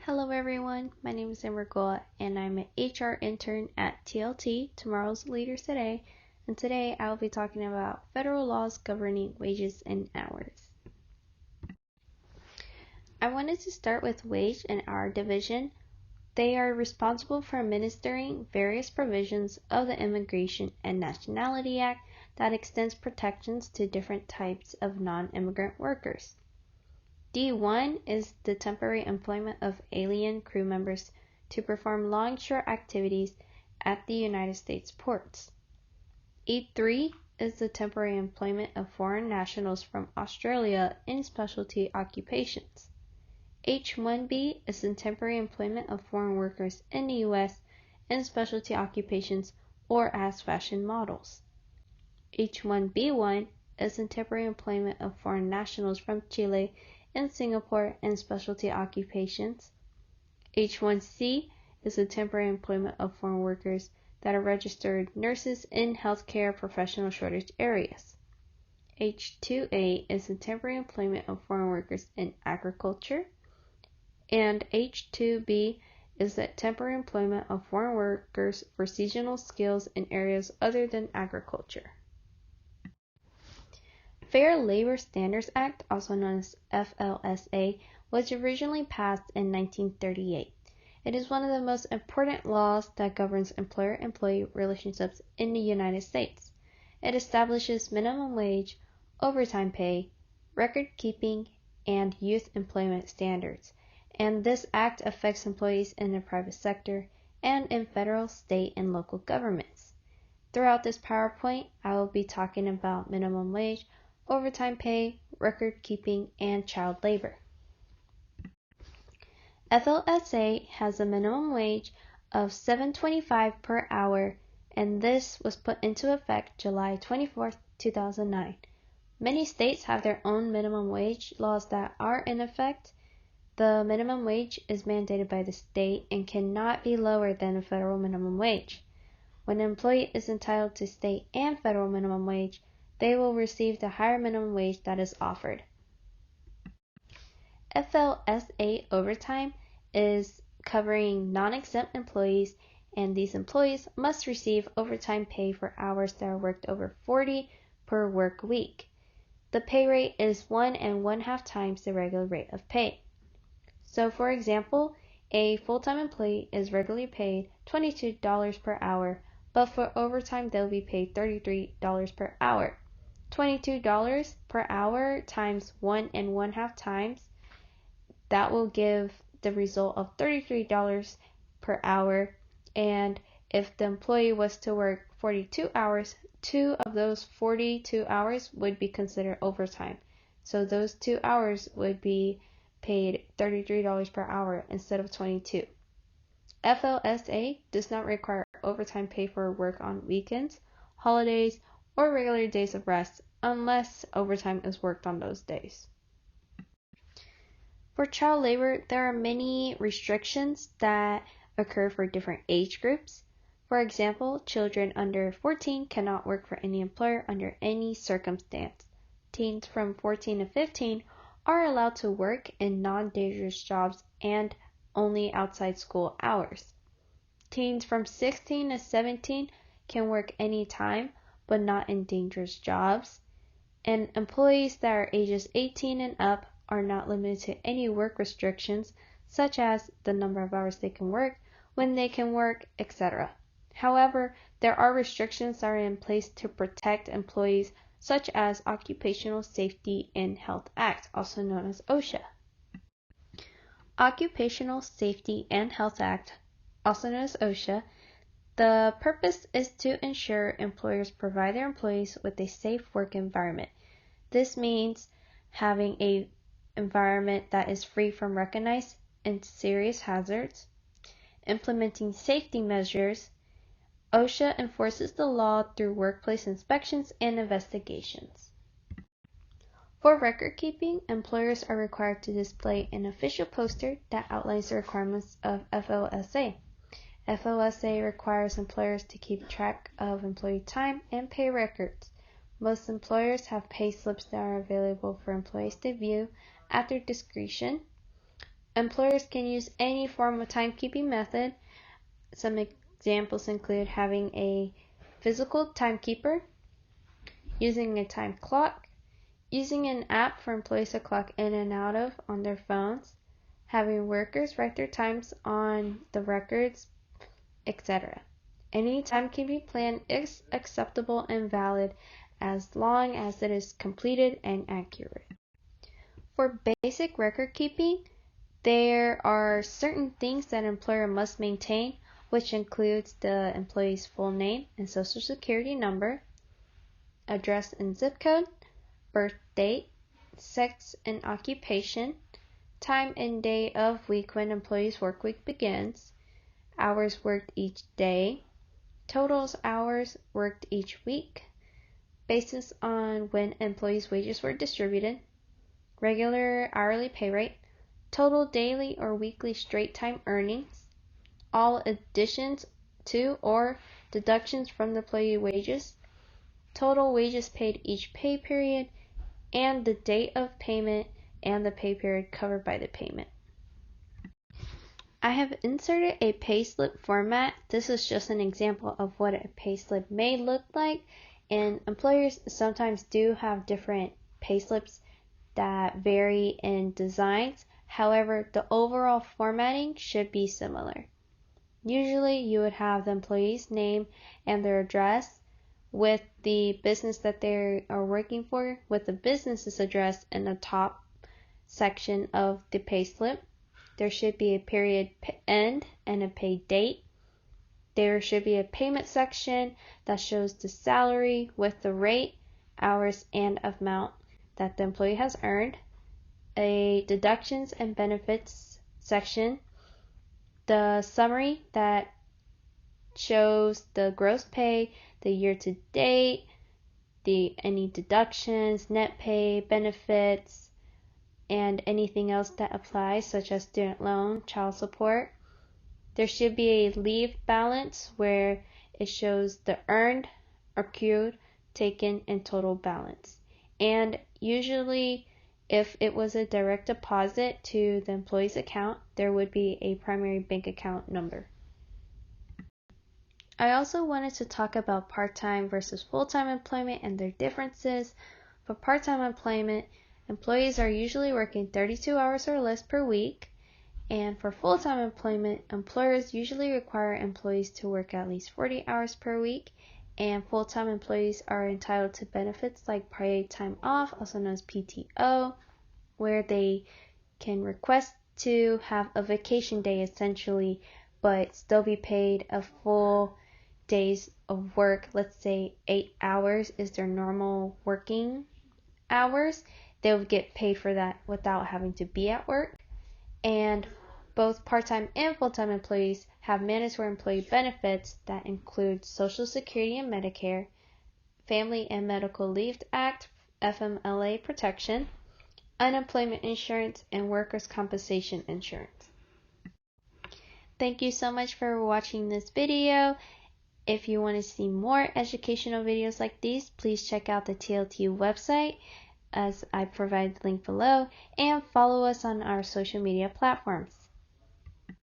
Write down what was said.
Hello everyone, my name is Amber and I'm an HR intern at TLT, Tomorrow's Leaders Today, and today I will be talking about federal laws governing wages and hours. I wanted to start with wage and hour division. They are responsible for administering various provisions of the Immigration and Nationality Act that extends protections to different types of non-immigrant workers. D1 is the temporary employment of alien crew members to perform longshore activities at the United States ports. E3 is the temporary employment of foreign nationals from Australia in specialty occupations. H1B is the temporary employment of foreign workers in the U.S. in specialty occupations or as fashion models. H1B1 is the temporary employment of foreign nationals from Chile in Singapore in specialty occupations. H1C is the temporary employment of foreign workers that are registered nurses in healthcare professional shortage areas. H2A is the temporary employment of foreign workers in agriculture. And H2B is the temporary employment of foreign workers for seasonal skills in areas other than agriculture. Fair Labor Standards Act, also known as FLSA, was originally passed in 1938. It is one of the most important laws that governs employer-employee relationships in the United States. It establishes minimum wage, overtime pay, record keeping, and youth employment standards. And this act affects employees in the private sector and in federal, state, and local governments. Throughout this PowerPoint, I will be talking about minimum wage, overtime pay, record keeping, and child labor. FLSA has a minimum wage of $7.25 per hour, and this was put into effect July 24, 2009. Many states have their own minimum wage laws that are in effect. The minimum wage is mandated by the state and cannot be lower than the federal minimum wage. When an employee is entitled to state and federal minimum wage, they will receive the higher minimum wage that is offered. FLSA Overtime is covering non-exempt employees, and these employees must receive overtime pay for hours that are worked over 40 per work week. The pay rate is 1 1/2 times the regular rate of pay. So for example, a full-time employee is regularly paid $22 per hour, but for overtime they'll be paid $33 per hour. $22 per hour times 1 1/2 times, that will give the result of $33 per hour. And if the employee was to work 42 hours, 2 of those 42 hours would be considered overtime. So those 2 hours would be paid $33 per hour instead of 22. FLSA does not require overtime pay for work on weekends, holidays, or regular days of rest unless overtime is worked on those days. For child labor, there are many restrictions that occur for different age groups. For example, children under 14 cannot work for any employer under any circumstance. Teens from 14 to 15 are allowed to work in non-dangerous jobs and only outside school hours. Teens from 16 to 17 can work anytime, but not in dangerous jobs. And employees that are ages 18 and up are not limited to any work restrictions, such as the number of hours they can work, when they can work, etc. However, there are restrictions that are in place to protect employees, such as Occupational Safety and Health Act, also known as OSHA. Occupational Safety and Health Act, also known as OSHA, the purpose is to ensure employers provide their employees with a safe work environment. This means having an environment that is free from recognized and serious hazards, implementing safety measures. OSHA enforces the law through workplace inspections and investigations. For record keeping, employers are required to display an official poster that outlines the requirements of FLSA. FLSA requires employers to keep track of employee time and pay records. Most employers have pay slips that are available for employees to view at their discretion. Employers can use any form of timekeeping method. Some examples include having a physical timekeeper, using a time clock, using an app for employees to clock in and out of on their phones, having workers write their times on the records, etc. Any timekeeping plan is acceptable and valid as long as it is completed and accurate. For basic record keeping, there are certain things that an employer must maintain, which includes the employee's full name and social security number, address and zip code, birth date, sex and occupation, time and day of week when employee's work week begins, hours worked each day, totals hours worked each week, basis on when employees' wages were distributed, regular hourly pay rate, total daily or weekly straight time earnings, all additions to or deductions from the employee wages, total wages paid each pay period, and the date of payment and the pay period covered by the payment. I have inserted a payslip format. This is just an example of what a payslip may look like, and employers sometimes do have different payslips that vary in designs. However, the overall formatting should be similar. Usually you would have the employee's name and their address with the business that they are working for, with the business's address in the top section of the payslip. There should be a period end and a pay date. There should be a payment section that shows the salary with the rate, hours, and amount that the employee has earned. A deductions and benefits section. The summary that shows the gross pay, the year to date, any deductions, net pay, benefits, and anything else that applies, such as student loan, child support. There should be a leave balance where it shows the earned, accrued, taken, and total balance. And usually, if it was a direct deposit to the employee's account, there would be a primary bank account number. I also wanted to talk about part-time versus full-time employment and their differences. For part-time employment, employees are usually working 32 hours or less per week. And for full-time employment, employers usually require employees to work at least 40 hours per week. And full-time employees are entitled to benefits like paid time off, also known as PTO, where they can request to have a vacation day essentially, but still be paid a full days of work. Let's say 8 hours is their normal working hours. They would get paid for that without having to be at work. And both part-time and full-time employees have mandatory employee benefits that include Social Security and Medicare, Family and Medical Leave Act, FMLA protection, unemployment insurance, and workers' compensation insurance. Thank you so much for watching this video. If you want to see more educational videos like these, please check out the TLT website, as I provide the link below, and follow us on our social media platforms.